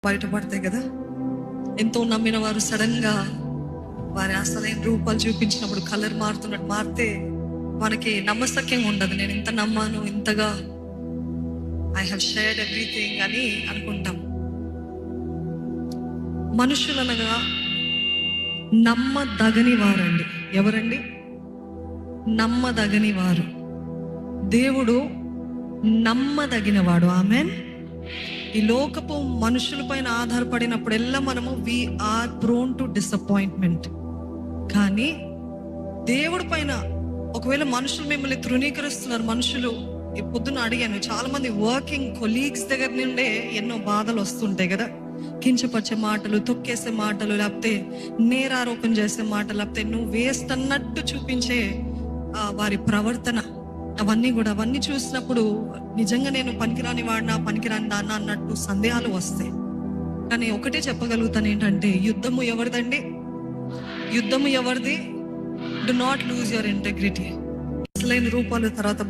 బయటపడతాయి కదా. ఎంతో నమ్మిన వారు సడన్ గా వారి అసలైన రూపాలు చూపించినప్పుడు కలర్ మారుతున్నట్టు మారితే మనకి నమ్మశక్యంగా ఉండదు. నేను ఇంత నమ్మాను, ఇంతగా ఐ హావ్ షేర్డ్ ఎవ్రీథింగ్ అని అనుకుంటాం. మనుషులనగా నమ్మదగని వారండి. ఎవరండి? నమ్మదగని వారు. దేవుడు నమ్మదగినవాడు. ఆమెన్. ఈ లోకపు మనుషుల పైన ఆధారపడినప్పుడెల్లా మనము వీఆర్ ప్రోన్ టు డిసప్పాయింట్మెంట్. కానీ దేవుడి పైన ఒకవేళ మనుషులు మిమ్మల్ని తృణీకరిస్తున్నారు. మనుషులు ఈ పొద్దున అడిగాను, చాలా మంది వర్కింగ్ కొలీగ్స్ దగ్గర నుండే ఎన్నో బాధలు వస్తుంటాయి కదా. కించపరిచే మాటలు, తొక్కేసే మాటలు, లేకపోతే నేరారోపణ చేసే మాటలు, లేకపోతే నువ్వు వేస్ట్ అన్నట్టు చూపించే వారి ప్రవర్తన, అవన్నీ చూసినప్పుడు నిజంగా నేను పనికిరాని వాడినా, పనికిరాని దాన్నా అన్నట్టు సందేహాలు వస్తాయి. కానీ ఒకటే చెప్పగలుగుతాను ఏంటంటే, యుద్ధము ఎవరిదండి? యుద్ధము ఎవరిది? Do not lose your integrity. అసలైన రూపాలు తర్వాత